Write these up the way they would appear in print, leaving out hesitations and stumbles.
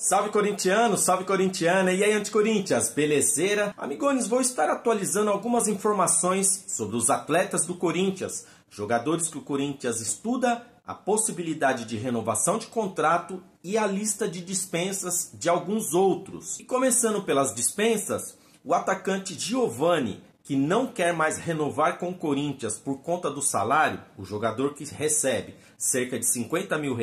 Salve corintiano, salve corintiana, e aí anti-Corinthians, belezeira? Amigones, vou estar atualizando algumas informações sobre os atletas do Corinthians, jogadores que o Corinthians estuda, a possibilidade de renovação de contrato e a lista de dispensas de alguns outros. E começando pelas dispensas, o atacante Giovani, que não quer mais renovar com o Corinthians por conta do salário, o jogador que recebe cerca de R$50 mil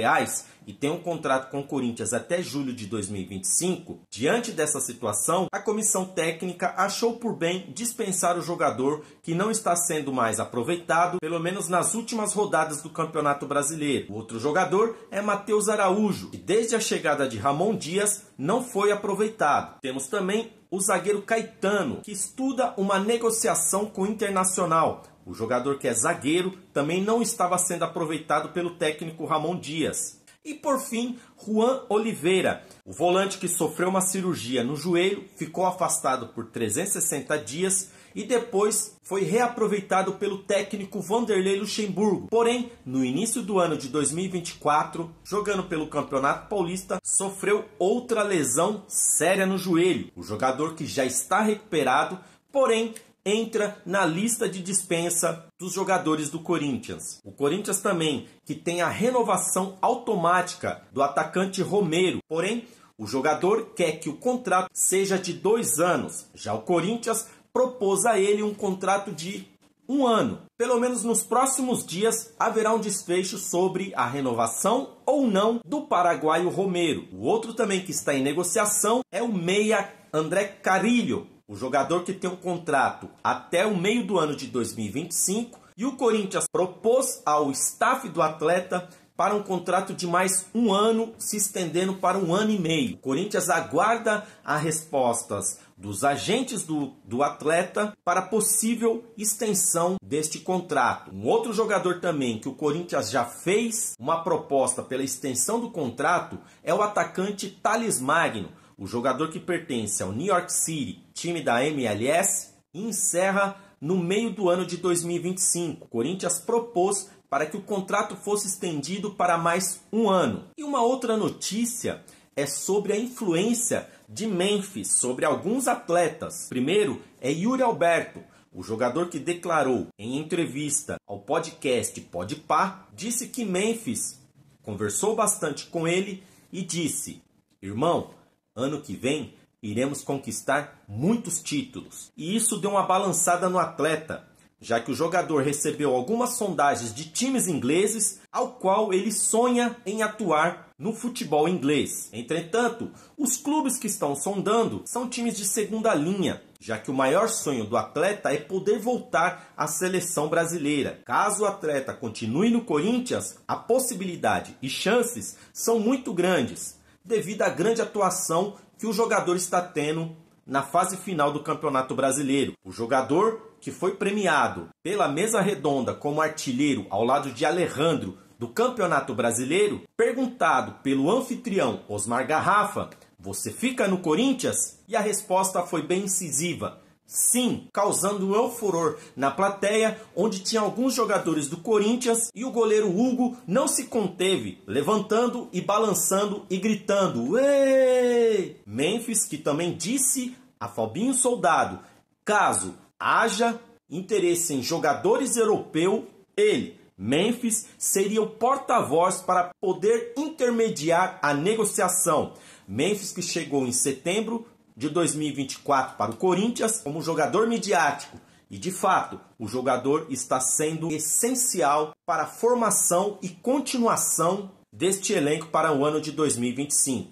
e tem um contrato com o Corinthians até julho de 2025, diante dessa situação, a comissão técnica achou por bem dispensar o jogador que não está sendo mais aproveitado, pelo menos nas últimas rodadas do Campeonato Brasileiro. O outro jogador é Matheus Araújo, que desde a chegada de Ramon Dias não foi aproveitado. Temos também o zagueiro Caetano, que estuda uma negociação com o Internacional. O jogador que é zagueiro também não estava sendo aproveitado pelo técnico Ramon Dias. E por fim, Juan Oliveira, o volante que sofreu uma cirurgia no joelho, ficou afastado por 360 dias e depois foi reaproveitado pelo técnico Vanderlei Luxemburgo. Porém, no início do ano de 2024, jogando pelo Campeonato Paulista, sofreu outra lesão séria no joelho. O jogador que já está recuperado, porém, entra na lista de dispensa dos jogadores do Corinthians. O Corinthians também, que tem a renovação automática do atacante Romero. Porém, o jogador quer que o contrato seja de 2 anos. Já o Corinthians propôs a ele um contrato de 1 ano. Pelo menos nos próximos dias haverá um desfecho sobre a renovação ou não do paraguaio Romero. O outro também que está em negociação é o meia André Carrillo, o jogador que tem um contrato até o meio do ano de 2025, e o Corinthians propôs ao staff do atleta para um contrato de mais 1 ano, se estendendo para 1 ano e meio. O Corinthians aguarda as respostas dos agentes do atleta para possível extensão deste contrato. Um outro jogador também que o Corinthians já fez uma proposta pela extensão do contrato é o atacante Thales Magno, o jogador que pertence ao New York City, time da MLS, e encerra no meio do ano de 2025. O Corinthians propôs para que o contrato fosse estendido para mais 1 ano. E uma outra notícia é sobre a influência de Memphis sobre alguns atletas. Primeiro é Yuri Alberto, o jogador que declarou em entrevista ao podcast Podpah, disse que Memphis conversou bastante com ele e disse: "Irmão, ano que vem iremos conquistar muitos títulos." E isso deu uma balançada no atleta, já que o jogador recebeu algumas sondagens de times ingleses, ao qual ele sonha em atuar no futebol inglês. Entretanto, os clubes que estão sondando são times de segunda linha, já que o maior sonho do atleta é poder voltar à seleção brasileira. Caso o atleta continue no Corinthians, a possibilidade e chances são muito grandes, devido à grande atuação que o jogador está tendo na fase final do Campeonato Brasileiro. O jogador que foi premiado pela mesa redonda como artilheiro ao lado de Alejandro do Campeonato Brasileiro, perguntado pelo anfitrião Osmar Garrafa: "Você fica no Corinthians?" E a resposta foi bem incisiva: sim, causando um furor na plateia, onde tinha alguns jogadores do Corinthians, e o goleiro Hugo não se conteve, levantando e balançando e gritando: "Êêê!" Memphis, que também disse a Fabinho Soldado: caso haja interesse em jogadores europeus, ele, Memphis, seria o porta-voz para poder intermediar a negociação. Memphis, que chegou em setembro de 2024 para o Corinthians como jogador midiático, e de fato o jogador está sendo essencial para a formação e continuação deste elenco para o ano de 2025.